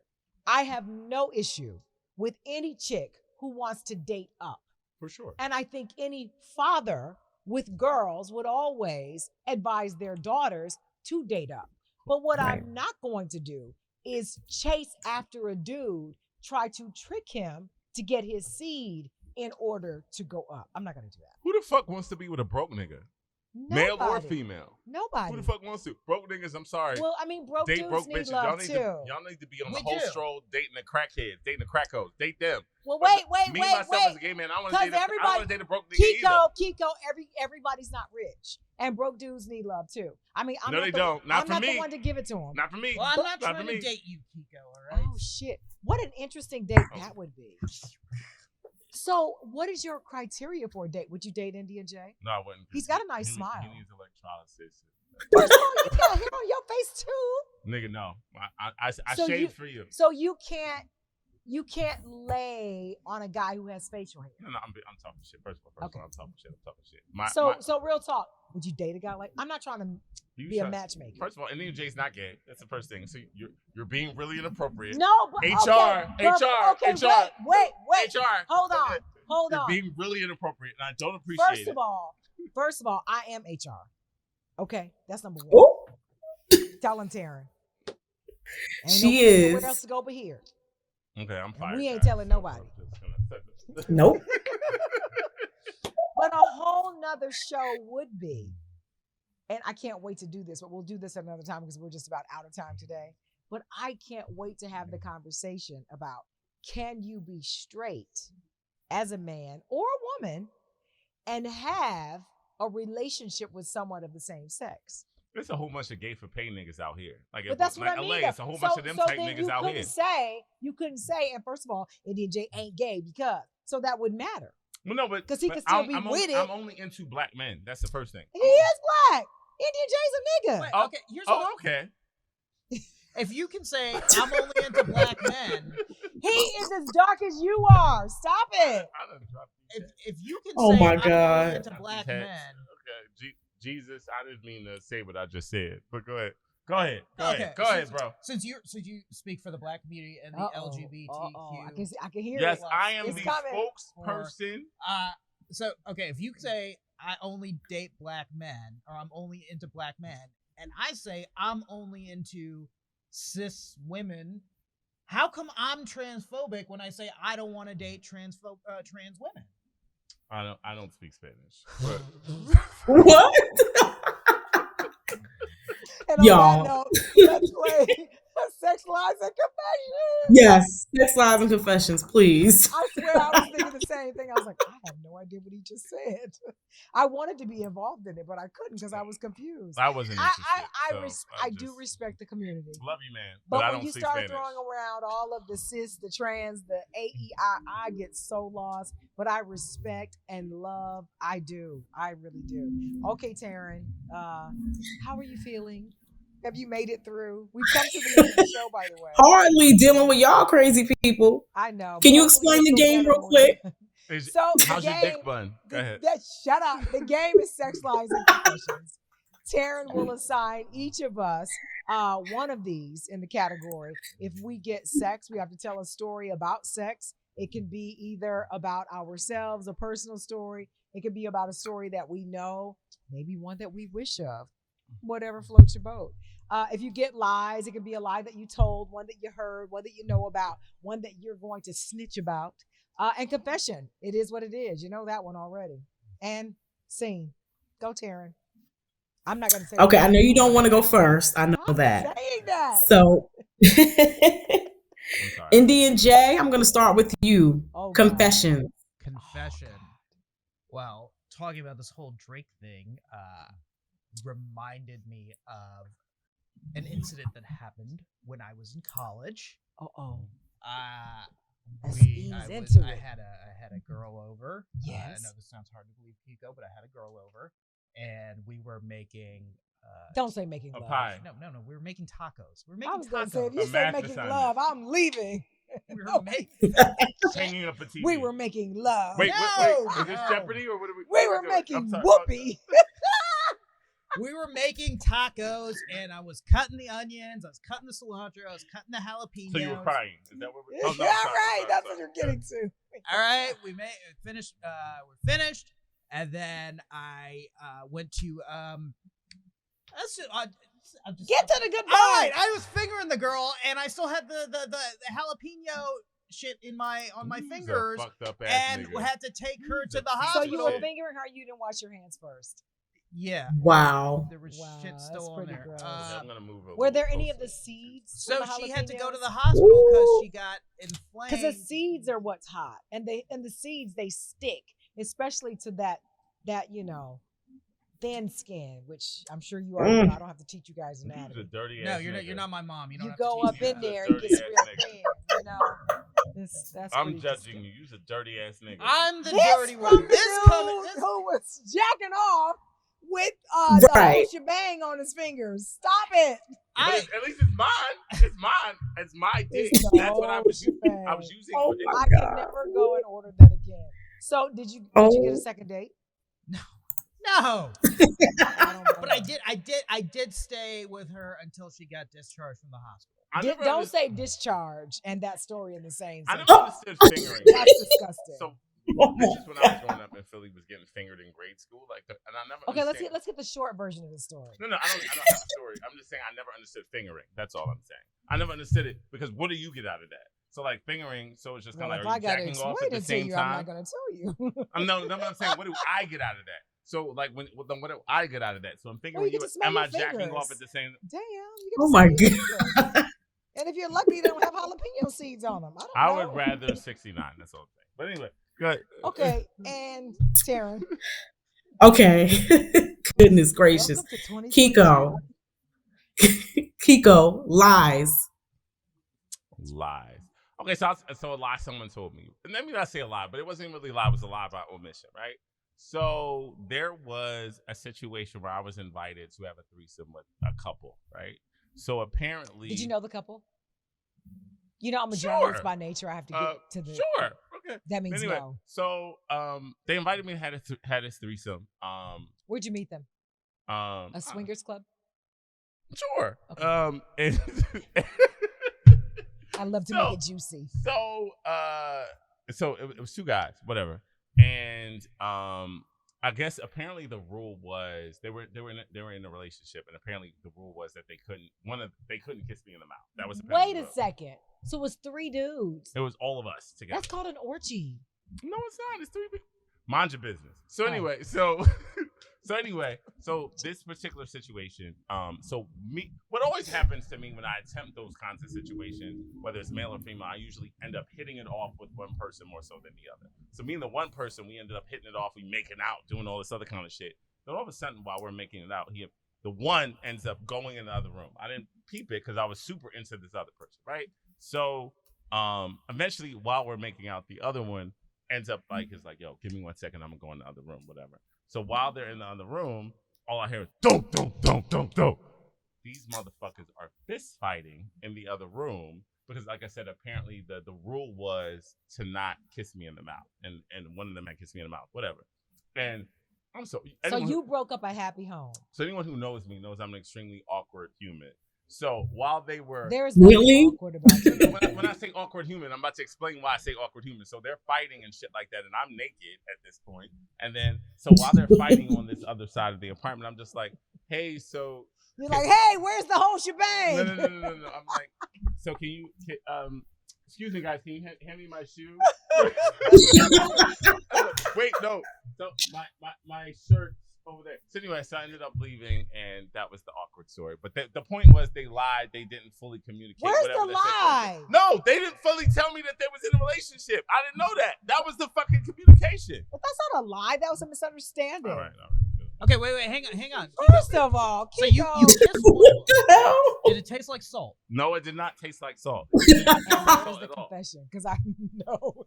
I have no issue with any chick who wants to date up. For sure. And I think any father with girls would always advise their daughters to date up. But what Right. I'm not going to do is chase after a dude, try to trick him to get his seed in order to go up. I'm not going to do that. Who the fuck wants to be with a broke nigga? Male or Nobody. female? Nobody. Who the fuck wants to? Broke niggas, I'm sorry. Well, I mean, broke Date dudes broke need bitches. love too. Y'all need to be on the We whole do. stroll dating the crackheads, dating the crackos. Date them. Well, wait, Me myself as a gay man, I want to 'Cause date I don't everybody- want to date a broke nigga either. Kiko, everybody's not rich, and broke dudes need love too. I mean, I'm No, not they the, don't. Not I'm for not me. the one to give it to them. Not for me. Well, I'm not for trying me. to date you, Kiko. All right. Oh shit! What an interesting date that would be. So, what is your criteria for a date? Would you date Indian Jay? No, I wouldn't. He's got a nice He smile. needs electrolysis. First of all, you got hair on your face too. Nigga, no. I So shaved you- for you. So you can't lay on a guy who has facial hair. No, I'm talking shit. First of all, Okay. I'm talking shit. My, So real talk. Would you date a guy like? I'm not trying to you be a try- matchmaker. First of all, Indian Jay's not gay. That's the first thing. So you're being really inappropriate. No, but HR, okay, but- HR, okay, HR. wait. HR. Hold You're on. being really inappropriate, and I don't appreciate First of all, I am HR. Okay, that's number one. Oh, Tell him, Taryn. She Nowhere is. else to go but here. Okay, I'm And fired. we ain't now, telling so nobody. I'm just gonna set Nope. But a whole nother show would be, and I can't wait to do this, but we'll do this another time because we're just about out of time today. But I can't wait to have the conversation about, can you be straight as a man or a woman and have a relationship with someone of the same sex? There's a whole bunch of gay for pay niggas out here. Like, But that's what like I mean. LA, it's a whole bunch of them type then niggas out here. you couldn't say, and first of all, Indian J ain't gay because, so that would matter. Well, no, but 'Cause he could still be I'm with I'm it. only into black men. That's the first thing. He is black. Indian J's a nigga. Wait, Oh, okay, here's what, okay. if you can say I'm only into black men, He is as dark as you are. Stop it. I done dropped these if you can Oh say my I'm God. only into black heads. men, Okay, Jesus, I didn't mean to say what I just said, but go ahead. Go ahead, since, bro. Since you speak for the black community and the LGBTQ, I can hear Yes, it. I am It's the coming. spokesperson. So okay, if you say I only date black men or I'm only into black men, and I say I'm only into cis women, how come I'm transphobic when I say I don't want to date trans women? I don't speak Spanish. But What? And on Y'all. that note, let's play Sex, Lies, and Confessions. Yes. Sex, lies, and confessions, please. I swear I was thinking the same thing. I was like, I have no idea what he just said. I wanted to be involved in it, but I couldn't because I was confused. I wasn't interested. I do respect the community. Love you, man. But I when don't you speak start Spanish. throwing around all of the cis, the trans, the AEI, I get so lost. But I respect and love. I do. I really do. Okay, Taryn, how are you feeling? Have you made it through? We've come to the end of the show, by the way. Hardly dealing with y'all crazy people. I know. Can you Hopefully explain the you'll feel game better real when we're quick? done. So the How's your game- dick bun? Go ahead. Shut up. The game is Sex, Lies, and Confessions. Taryn will assign each of us one of these in the category. If we get sex, we have to tell a story about sex. It can be either about ourselves, a personal story. It could be about a story that we know, maybe one that we wish of. Whatever floats your boat. If you get lies, it can be a lie that you told, one that you heard, one that you know about, one that you're going to snitch about. And confession. It is what it is. You know that one already. And scene. Go, Taryn. I'm not going to say Okay, I know you don't want to go first. I know I'm that. saying that. So, I'm sorry. Indian J, I'm going to start with you. Oh, God. Confession. Confession. Well, talking about this whole Drake thing reminded me of an incident that happened when I was in college. Oh. Let's I ease had a girl over. I Yes. know this sounds hard to believe, Pico, but I had a girl over, and we were making. Don't say making A love. pie. No. We were making tacos. We were I making was going to tacos. say, if you A say math making assignment. love, I'm leaving. We were No. making. Hanging up a TV. We were making love. Wait. No. Is this No. Jeopardy or what are we? We what were are doing? making I'm sorry. whoopee. We were making tacos, and I was cutting the onions, I was cutting the cilantro, I was cutting the jalapenos. So you were crying. Is that what we're? All right, that's what you're getting to. All right, we finished. We're finished, and then I went to Let's just, I'm just Get to the good All right, part. I was fingering the girl, and I still had the jalapeno shit on my fingers, Fucked up ass and nigga. had to take her to the So hospital. you were Shit. fingering her, you didn't wash your hands first. Yeah, Wow. there was Wow, shit that's still on pretty there. gross. Yeah, I'm gonna move over. Were there any of the seeds? So from the she had to go to jalapenos? the hospital because Ooh. she got inflamed. Because the seeds are what's hot, and the seeds they stick, especially to that thin skin, which I'm sure you already know. I don't have to teach you guys You're a anatomy. dirty No, ass you're nigga. not my mom. You don't You have go to up teach me in that. there, Dirty it gets ass real nigga. thin. That's I'm pretty judging disgusting. you. You's a dirty ass nigga. I'm the This dirty from one. the This dude coming. who was jacking off with the whole Right. shebang on his fingers. Stop it. But at least it's mine. It's mine. It's my dick. It's the That's what I whole was using. shebang. I was using. Oh for my I it. could God. never go and order that again. So did you get a second date? No, I don't but blame I did stay with her until she got discharged from the hospital. I you. never Don't understood- say discharge and that story in the same I sentence. never understood fingering. That's disgusting. So bitches when I was growing up in Philly was getting fingered in grade school. Like, and I never. Okay, let's get the short version of the story. No, I don't have a story. I'm just saying I never understood fingering. That's all I'm saying. I never understood it because what do you get out of that? So like fingering, so it's just kind of like, are you jacking off at the same time? I'm not gonna tell you. No, I'm saying, what do I get out of that? So like, what do I get out of that? So I'm fingering you. Am I jacking off at the same? Damn! You Oh my god! And if you're lucky, they don't have jalapeno seeds on them. I don't know. Would rather 69. That's all I'm saying. But anyway, go ahead. Okay, and Taryn. Okay. Goodness gracious. Kiko. Kiko lies. Lies. Okay, so a lie someone told me. And let me not say a lie, but it wasn't really a lie. It was a lie by omission, right? So there was a situation where I was invited to have a threesome with a couple, right? So apparently, did you know the couple? You know, I'm a Sure. journalist by nature. I have to get to the. Sure. Okay. That means Anyway, no. so they invited me to had this threesome. Where'd you meet them? A swingers club. Sure. Okay. And I love to make it juicy. So it was two guys, whatever, and I guess apparently the rule was they were in a relationship, and apparently the rule was that they couldn't kiss me in the mouth. That was Wait a second. So it was 3 dudes. It was all of us together. That's called an orgy. No, it's not. It's 3 people. Mind your business. So anyway, so this particular situation, what always happens to me when I attempt those kinds of situations, whether it's male or female, I usually end up hitting it off with one person more so than the other. So me and the one person, we ended up hitting it off, we making out, doing all this other kind of shit. Then all of a sudden, while we're making it out, the one ends up going in the other room. I didn't peep it because I was super into this other person, right? So eventually, while we're making out, the other one ends up is like, yo, give me 1 second, I'm gonna go in the other room, whatever. So while they're in the other room, all I hear is don't. These motherfuckers are fist fighting in the other room because, like I said, apparently the rule was to not kiss me in the mouth, and one of them had kissed me in the mouth, whatever. And so you broke up a happy home. So anyone who knows me knows I'm an extremely awkward human. So while they were there's nothing awkward about you. When I say awkward human, I'm about to explain why I say awkward human. So they're fighting and shit like that, and I'm naked at this point. And then so while they're fighting on this other side of the apartment, I'm just like, hey, so you're like, hey, where's the whole shebang? No. I'm like, so can you excuse me, guys, can you hand me my shoe? Wait, no. So my shirt's over there. So anyway, so I ended up leaving, and that was the awkward story. But the point was they lied. They didn't fully communicate. Where's the lie? No, they didn't fully tell me that they was in a relationship. I didn't know that. That was the fucking communication. But that's not a lie. That was a misunderstanding. All right. Okay, wait, hang on. First of all, so you kissed one. Did it taste like salt? No, it did not taste like salt. That was the confession, because I know.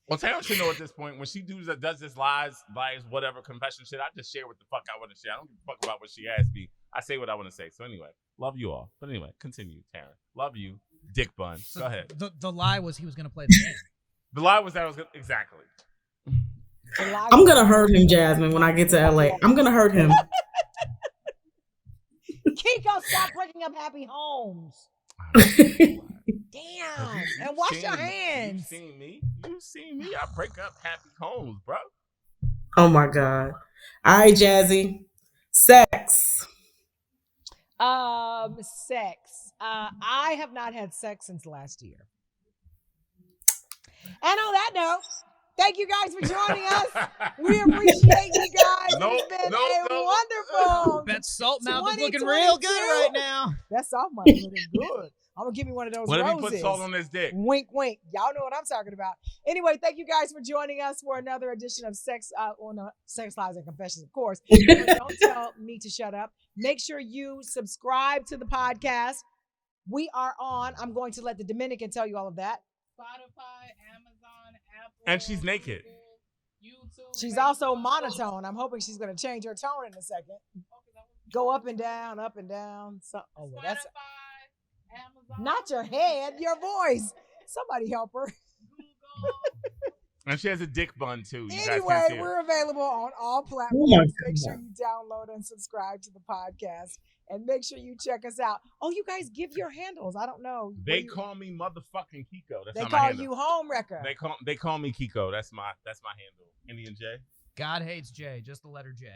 Well, Taylor should know at this point when she does this lies, whatever confession shit. I just share what the fuck I want to share. I don't give a fuck about what she asked me. I say what I want to say. So anyway, love you all. But anyway, continue, Taryn. Love you, Dick Bun. So go ahead. The lie was he was going to play the game. The lie was that I was exactly. I'm gonna hurt him, Jasmine, when I get to LA. I'm gonna hurt him. Kiko, stop breaking up happy homes. Damn. And wash your hands. You seen me. I break up happy homes, bro. Oh my God. All right, Jazzy. Sex. Sex. I have not had sex since last year. And on that note, thank you guys for joining us. We appreciate you guys. It's been wonderful. That salt mouth is looking real good right now. That salt mouth is looking good. I'm going to give me one of those What roses. if he put salt on his dick? Wink, wink. Y'all know what I'm talking about. Anyway, thank you guys for joining us for another edition of Sex Lies and Confessions, of course. Don't tell me to shut up. Make sure you subscribe to the podcast. We are on. I'm going to let the Dominican tell you all of that. Spotify, Amazon, Apple. And she's naked. YouTube. She's also monotone. I'm hoping she's going to change her tone in a second. Go up and down, up and down. Spotify, That's Amazon. not your head, your voice. Somebody help her. Google. And she has a dick bun too. You guys Anyway, can't see it. we're available on all Oh platforms. my Make God. sure you download and subscribe to the podcast. and make sure you check us out. Oh, you guys give your handles. I don't know. They call me motherfucking Kiko. That's They not my call handle. you home wrecker. They call me Kiko. That's my handle. Indian J. God hates J, just the letter J.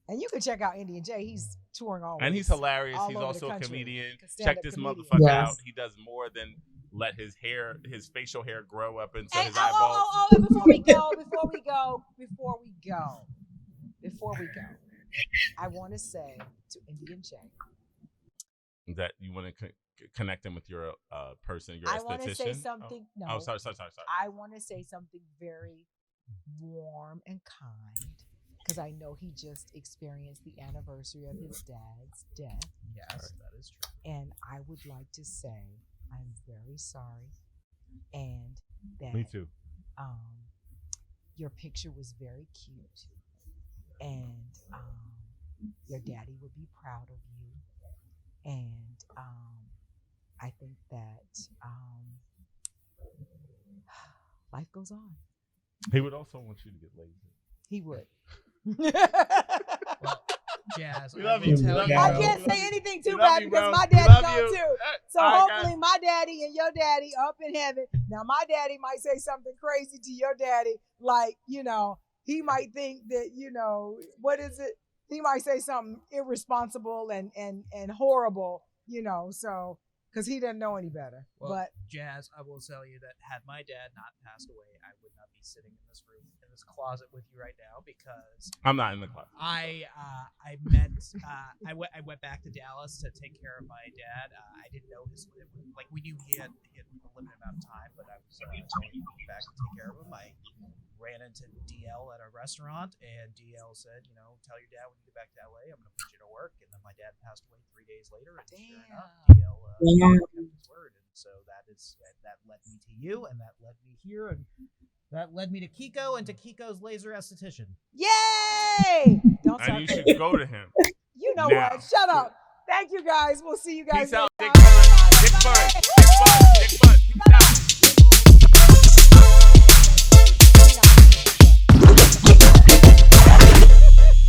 And you can check out Indian J. He's touring always. And he's hilarious. all He's over the also a country. comedian. Stand-up Check this comedian. motherfucker Yes. out. He does more than let his facial hair grow up into Hey, his eyeballs. and before we go, I want to say to Indian J, That you want to connect him with your person, your I want to say esthetician? something. No, Oh, sorry. I want to say something very warm and kind because I know he just experienced the anniversary of his dad's death, Yes, that is true. and I would like to say I'm very sorry, and that Me too. Your picture was very cute, and your daddy would be proud of you, and I think that life goes on. He would also want you to get lazy. He would. Well, Jazz, We I love will you. tell We love you. you, I bro. can't say anything too We love bad you, because bro. my We daddy's love gone you. too. So All right, hopefully my daddy and your daddy up in heaven. Now my daddy might say something crazy to your daddy, like, he might think that, what is it? He might say something irresponsible and horrible, so because he doesn't know any better. Well, But Jazz, I will tell you that had my dad not passed away, I would not be sitting in this room, in this closet with you right now because I'm not in the club. I went back to Dallas to take care of my dad. I didn't know we knew he had a limited amount of time, but I was going back to take care of him. I ran into DL at a restaurant, and DL said, tell your dad when you get back to LA, I'm going to put you to work. And then my dad passed away 3 days later, and sure enough, DL kept his word. And so that led me to you, and that led me here, and that led me to Kiko and to Kiko's laser esthetician. yay! Don't And talk you to should me. go to him. You know now. what? Shut up. Thank you guys. We'll see you guys Peace out. next Dick time. Fun. Dick Fun. Dick Fun.